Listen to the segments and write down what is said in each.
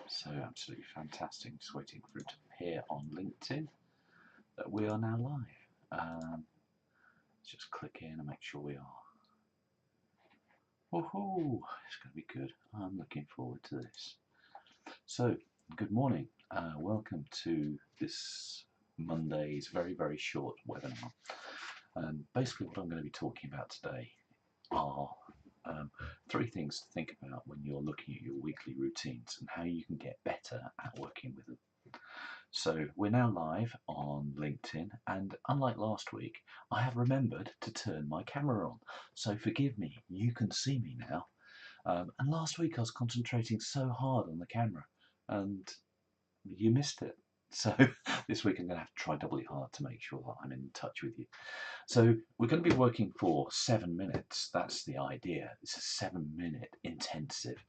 So absolutely fantastic. Just waiting for it to appear on LinkedIn that we are now live. Let's just click in and make sure we are. Woohoo! It's going to be good. I'm looking forward to this. So, good morning. Welcome to this Monday's very short webinar. Basically, what I'm going to be talking about today are three things to think about when you're looking at your weekly routines and how you can get better at working with them. So we're now live on LinkedIn, and unlike last week, I have remembered to turn my camera on. So forgive me, you can see me now. And last week I was concentrating so hard on the camera, and you missed it. So this week I'm going to have to try doubly hard to make sure that I'm in touch with you. So we're going to be working for 7 minutes. That's the idea. It's a 7-minute intensive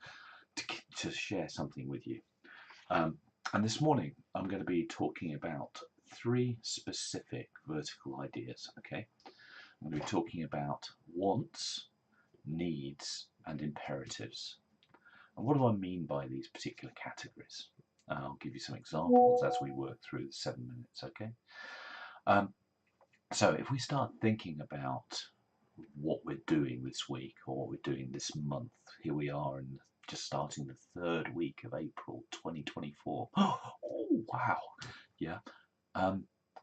to share something with you. And this morning I'm going to be talking about 3 specific vertical ideas. Okay, I'm going to be talking about wants, needs, and imperatives. And what do I mean by these particular categories? I'll give you some examples as we work through the 7 minutes. Okay. So if we start thinking about what we're doing this week or what we're doing this month, here we are in just starting the 3rd week of April 2024. Oh wow, yeah.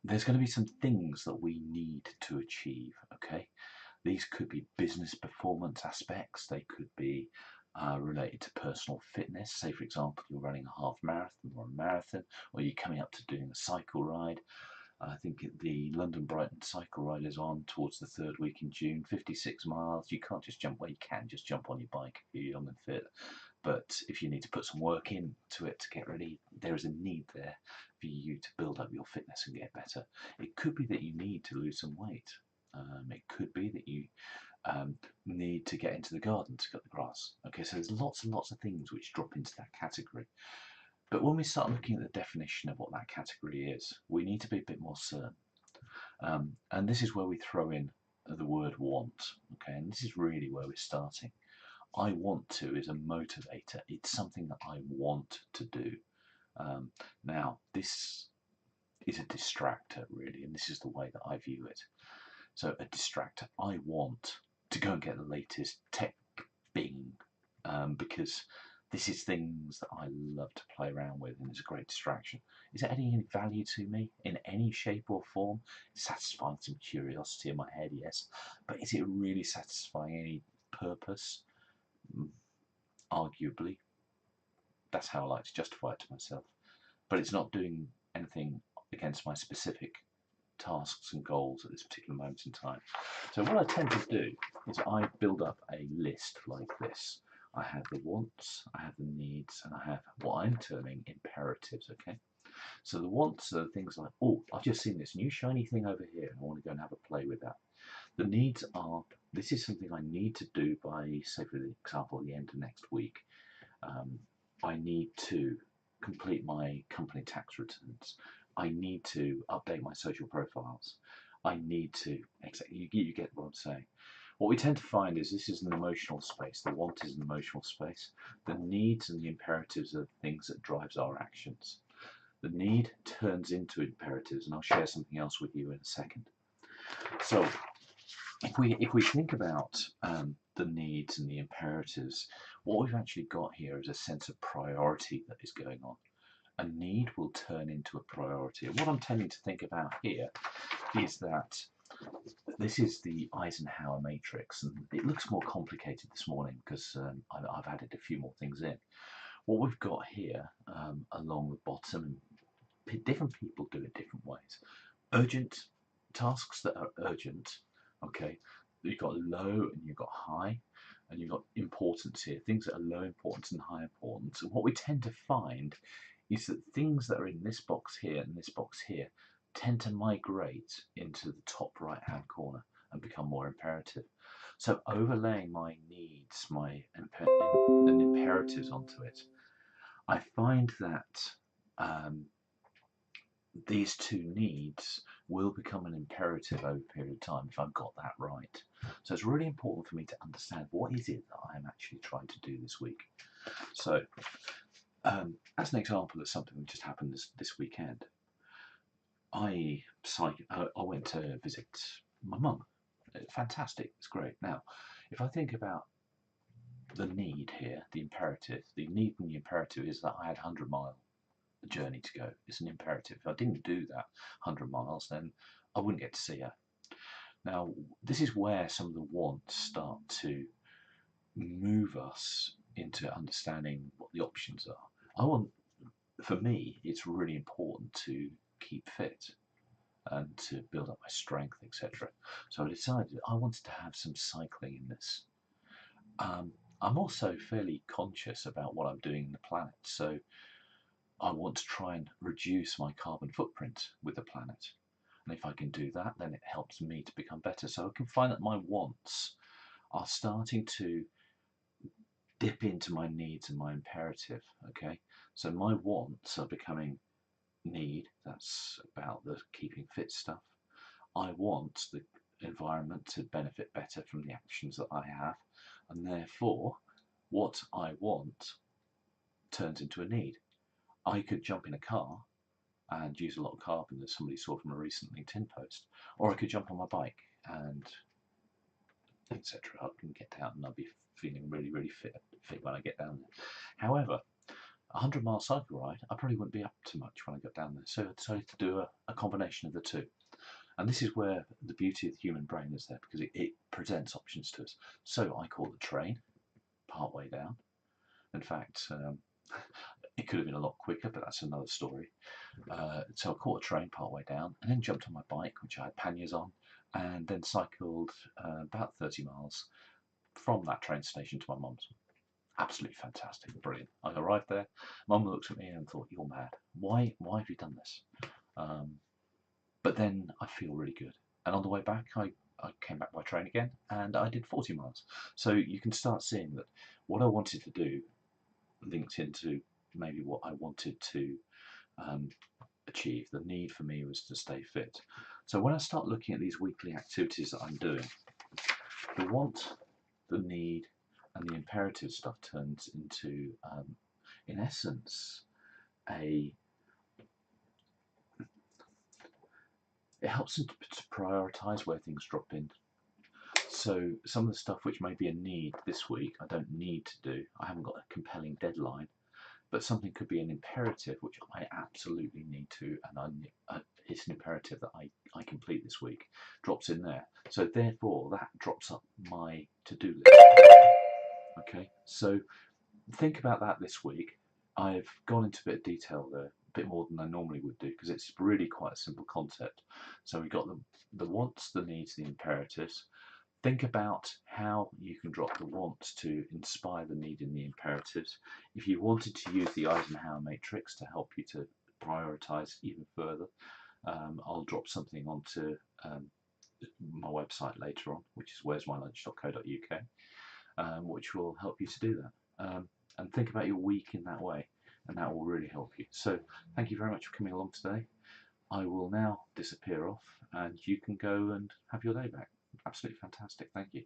There's going to be some things that we need to achieve. Okay, these could be business performance aspects. They could be related to personal fitness. Say, for example, you're running a half marathon or a marathon, or you're coming up to doing a cycle ride. I think the London-Brighton cycle ride is on towards the 3rd week in June, 56 miles. You can't just jump, well, you can just jump on your bike if you're young and fit. But if you need to put some work into it to get ready, there is a need there for you to build up your fitness and get better. It could be that you need to lose some weight. It could be that you need to get into the garden to cut the grass. Okay, so there's lots and lots of things which drop into that category. But when we start looking at the definition of what that category is, we need to be a bit more certain. And this is where we throw in the word want. Okay, and this is really where we're starting. I want to is a motivator. It's something that I want to do. Now, this is a distractor, really, and this is the way that I view it. So a distractor, I want to go and get the latest tech bing because this is things that I love to play around with, and it's a great distraction. Is it adding any value to me in any shape or form? Satisfying some curiosity in my head, yes. But is it really satisfying any purpose? Arguably. That's how I like to justify it to myself. But it's not doing anything against my specific tasks and goals at this particular moment in time. So what I tend to do is I build up a list like this. I have the wants, I have the needs, and I have what I'm terming imperatives, okay? So the wants are things like, oh, I've just seen this new shiny thing over here, and I want to go and have a play with that. The needs are, this is something I need to do by, say for example, the end of next week. I need to complete my company tax returns. I need to update my social profiles. I need to, you get what I'm saying. What we tend to find is this is an emotional space. The want is an emotional space. The needs and the imperatives are things that drives our actions. The need turns into imperatives, and I'll share something else with you in a second. So if we think about the needs and the imperatives, what we've actually got here is a sense of priority that is going on. A need will turn into a priority. And what I'm tending to think about here is that this is the Eisenhower matrix, and it looks more complicated this morning because I've added a few more things in. What we've got here along the bottom, different people do it different ways. Urgent tasks that are urgent, okay, you've got low and you've got high, and you've got importance here, things that are low importance and high importance. And what we tend to find is that things that are in this box here and this box here tend to migrate into the top right hand corner and become more imperative. So overlaying my needs, my imperatives onto it, I find that these two needs will become an imperative over a period of time if I've got that right. So it's really important for me to understand what is it that I'm actually trying to do this week. So As an example of something that just happened this weekend, I went to visit my mum. Fantastic, it's great. Now, if I think about the need here, the imperative, the need and the imperative is that I had 100-mile journey to go. It's an imperative. If I didn't do that 100 miles, then I wouldn't get to see her. Now, this is where some of the wants start to move us into understanding what the options are. For me, it's really important to keep fit and to build up my strength, etc. So I decided I wanted to have some cycling in this. I'm also fairly conscious about what I'm doing in the planet, so I want to try and reduce my carbon footprint with the planet. And if I can do that, then it helps me to become better. So I can find that my wants are starting to dip into my needs and my imperative. Okay, so my wants are becoming need. That's about the keeping fit stuff. I want the environment to benefit better from the actions that I have, and therefore what I want turns into a need. I could jump in a car and use a lot of carbon, as somebody saw from a recent LinkedIn post, or I could jump on my bike and etc. I can get down and I'll be feeling really fit when I get down there. However, a 100-mile cycle ride, I probably wouldn't be up to much when I got down there. So I decided to do a combination of the two. And this is where the beauty of the human brain is there, because it presents options to us. So I caught the train part way down. In fact, it could have been a lot quicker, but that's another story. So I caught a train part way down and then jumped on my bike, which I had panniers on, and then cycled about 30 miles from that train station to my mum's. Absolutely fantastic, brilliant. I arrived there, Mum looked at me and thought, "You're mad. Why have you done this?" But then I feel really good. And on the way back, I came back by train again and I did 40 miles. So you can start seeing that what I wanted to do linked into maybe what I wanted to achieve. The need for me was to stay fit. So when I start looking at these weekly activities that I'm doing, the want, the need, and the imperative stuff turns into, in essence, it helps them to prioritise where things drop in. So some of the stuff which may be a need this week, I don't need to do. I haven't got a compelling deadline, but something could be an imperative which I absolutely need to, and it's an imperative that I complete this week. Drops in there. So therefore, that drops up my to-do list. Okay, so think about that this week. I've gone into a bit of detail there, a bit more than I normally would do, because it's really quite a simple concept. So we've got the wants, the needs, the imperatives. Think about how you can drop the wants to inspire the need and the imperatives. If you wanted to use the Eisenhower matrix to help you to prioritize even further, I'll drop something onto my website later on, which is where'smylunch.co.uk, which will help you to do that. And think about your week in that way, and that will really help you. So thank you very much for coming along today. I will now disappear off and you can go and have your day back. Absolutely fantastic. Thank you.